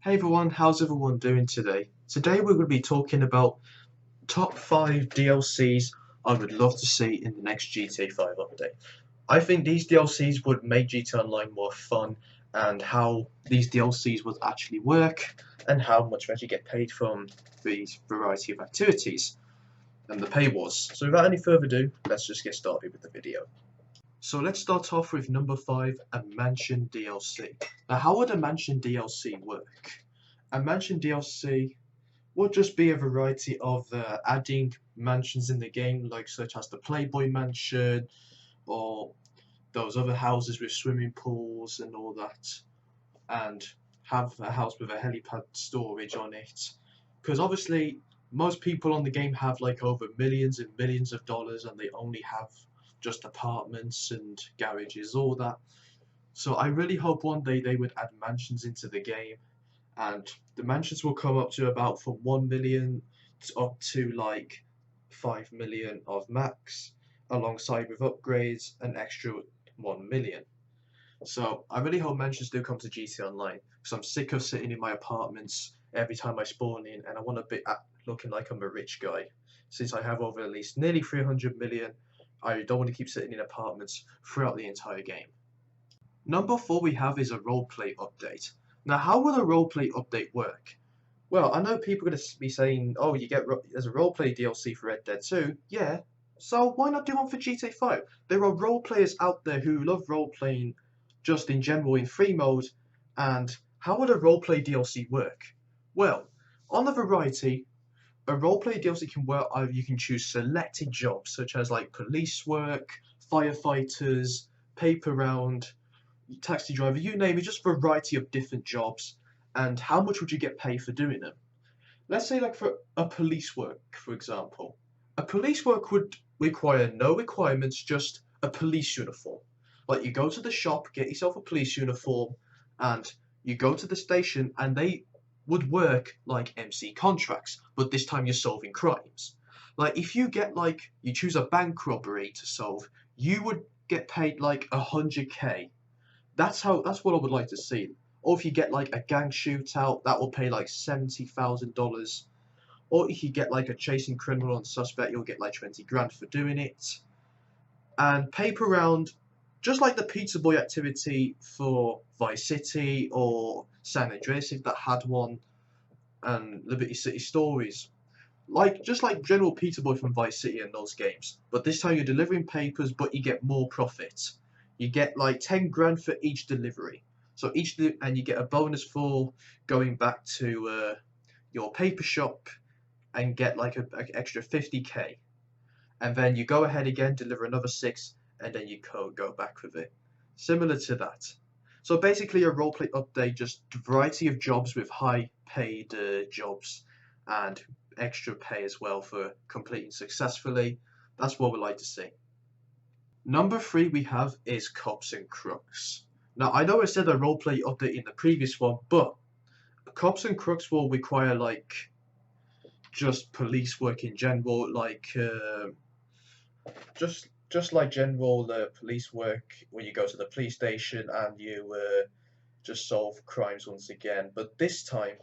Hey everyone, how's everyone doing today? Today we're going to be talking about top 5 DLCs I would love to see in the next GTA 5 update. I think these DLCs would make GTA Online more fun, and how these DLCs would actually work and how much you actually get paid from these variety of activities and the pay wars. So without any further ado, let's just get started with the video. So let's start off with number 5, a Mansion DLC. Now how would a Mansion DLC work? A Mansion DLC would just be a variety of adding mansions in the game, like such as the Playboy Mansion or those other houses with swimming pools and all that, and have a house with a helipad storage on it. Because obviously, most people on the game have like over millions and millions of dollars, and they only have just apartments and garages, all that. So I really hope one day they would add mansions into the game, and the mansions will come up to about from 1 million up to like 5 million of max, alongside with upgrades an extra 1 million. So I really hope mansions do come to GTA Online, because I'm sick of sitting in my apartments every time I spawn in, and I want to be looking like I'm a rich guy. Since I have over at least nearly 300 million, I don't want to keep sitting in apartments throughout the entire game. Number 4 we have is a roleplay update. Now, how will a roleplay update work? Well, I know people are going to be saying, oh, there's a roleplay DLC for Red Dead 2. Yeah, so why not do one for GTA 5? There are role players out there who love role-playing just in general in free mode, and how would a roleplay DLC work? Well, on the variety, a roleplay DLC can work either you can choose selected jobs, such as like police work, firefighters, paper round, taxi driver, you name it, just a variety of different jobs, and how much would you get paid for doing them? Let's say like for a police work, for example. A police work would require no requirements, just a police uniform. Like you go to the shop, get yourself a police uniform, and you go to the station, and they would work like MC contracts, but this time you're solving crimes. Like if you get like you choose a bank robbery to solve, you would get paid like 100k. That's what I would like to see. Or if you get like a gang shootout, that will pay like $70,000. Or if you get like a chasing criminal and suspect, you'll get like 20 grand for doing it. And paper round, just like the Pizza Boy activity for Vice City or San Andreas, if that had one, and Liberty City Stories. Just like general Pizza Boy from Vice City and those games. But this time you're delivering papers, but you get more profit. You get like 10 grand for each delivery. So and you get a bonus for going back to your paper shop and get like an extra 50k. And then you go ahead again, deliver another 6, and then you go back with it. Similar to that. So basically a roleplay update, just a variety of jobs with high paid jobs and extra pay as well for completing successfully. That's what we like to see. Number 3 we have is Cops and Crooks. Now I know I said a roleplay update in the previous one, but Cops and Crooks will require like just police work in general, like just like general police work when you go to the police station and you just solve crimes once again. But this time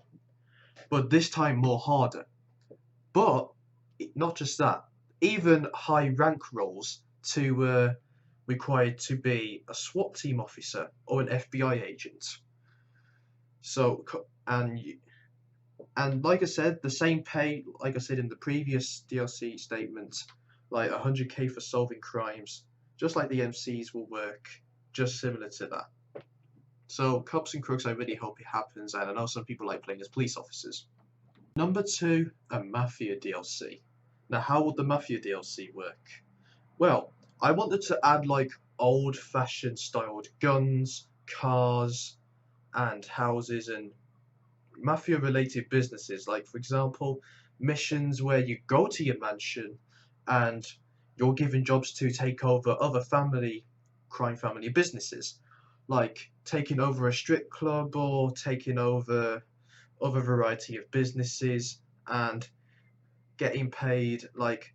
more harder. But not just that, even high rank roles to required to be a SWAT team officer or an FBI agent. So and like I said, the same pay like I said in the previous DLC statement, like 100k for solving crimes, just like the MCs will work, just similar to that. So Cops and Crooks, I really hope it happens, and I know some people like playing as police officers. Number 2, a Mafia DLC. Now how would the Mafia DLC work? Well, I wanted to add like old-fashioned styled guns, cars, and houses and mafia-related businesses. Like for example, missions where you go to your mansion and you're given jobs to take over other crime family businesses, like taking over a strip club or taking over other variety of businesses and getting paid like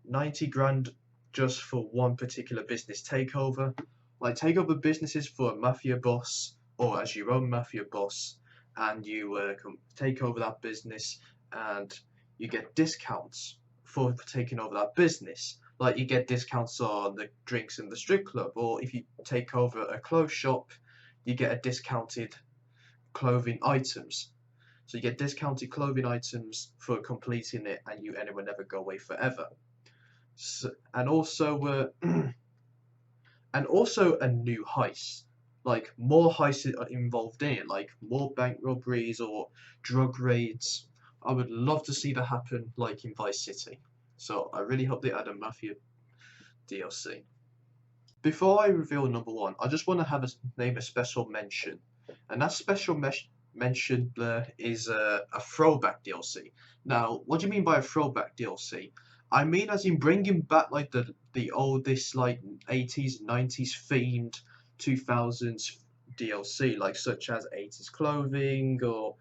90 grand just for one particular business takeover. Like take over businesses for a mafia boss or as your own mafia boss, and you take over that business, and you get discounts for taking over that business. Like you get discounts on the drinks in the strip club, or if you take over a clothes shop, you get a discounted clothing items. So you get discounted clothing items for completing it, and it will never go away forever. So, and also a new heist. Like more heists are involved in it, like more bank robberies or drug raids. I would love to see that happen, like in Vice City. So I really hope they add a Mafia DLC. Before I reveal number one, I just want to name a special mention, and that mention is a throwback DLC. Now, what do you mean by a throwback DLC? I mean, as in bringing back like the oldest like 80s, 90s themed 2000s DLC, like such as 80s clothing or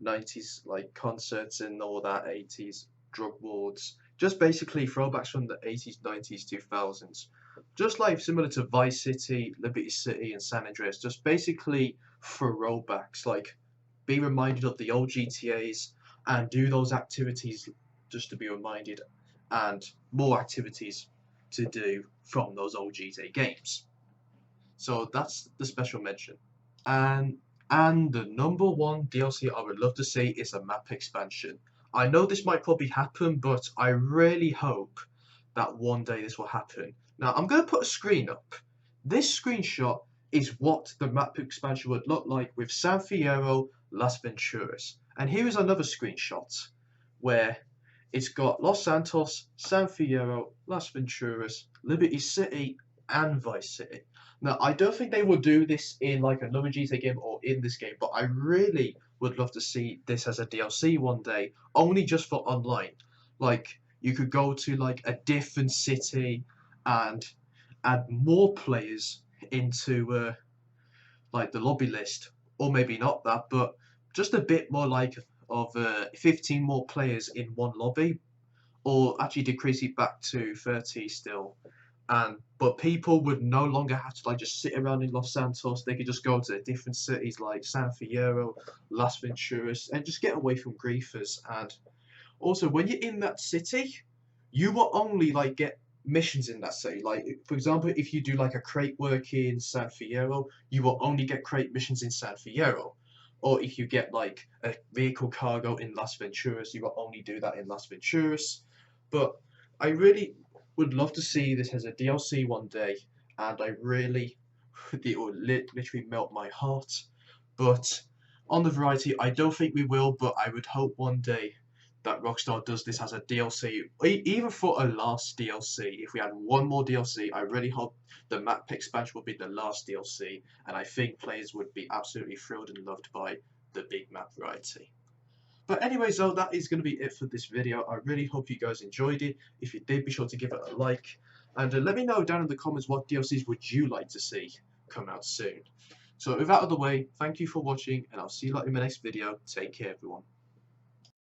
90s like concerts and all that, 80s drug lords. Just basically throwbacks from the 80s, 90s, 2000s. Just like similar to Vice City, Liberty City, and San Andreas. Just basically throwbacks. Like be reminded of the old GTAs and do those activities just to be reminded, and more activities to do from those old GTA games. So that's the special mention. And the number one DLC I would love to see is a map expansion. I know this might probably happen, but I really hope that one day this will happen. Now I'm going to put a screen up. This screenshot is what the map expansion would look like with San Fierro, Las Venturas. And here is another screenshot where it's got Los Santos, San Fierro, Las Venturas, Liberty City, and Vice City. Now, I don't think they will do this in like another GTA game or in this game, but I really would love to see this as a DLC one day, only just for online. Like, you could go to like a different city and add more players into like the lobby list, or maybe not that, but just a bit more like of 15 more players in one lobby, or actually decrease it back to 30 still. But people would no longer have to like just sit around in Los Santos. They could just go to different cities like San Fierro, Las Venturas, and just get away from griefers. And also, when you're in that city, you will only like get missions in that city. Like for example, if you do like a crate work in San Fierro, you will only get crate missions in San Fierro. Or if you get like a vehicle cargo in Las Venturas, you will only do that in Las Venturas. But I really would love to see this as a DLC one day, and I really, it will literally melt my heart. But on the variety, I don't think we will, but I would hope one day that Rockstar does this as a DLC, even for a last DLC. If we had one more DLC, I really hope the map expansion would be the last DLC, and I think players would be absolutely thrilled and loved by the big map variety. But anyways, though, that is going to be it for this video. I really hope you guys enjoyed it. If you did, be sure to give it a like. And let me know down in the comments what DLCs would you like to see come out soon. So with that out of the way, thank you for watching, and I'll see you later in my next video. Take care, everyone.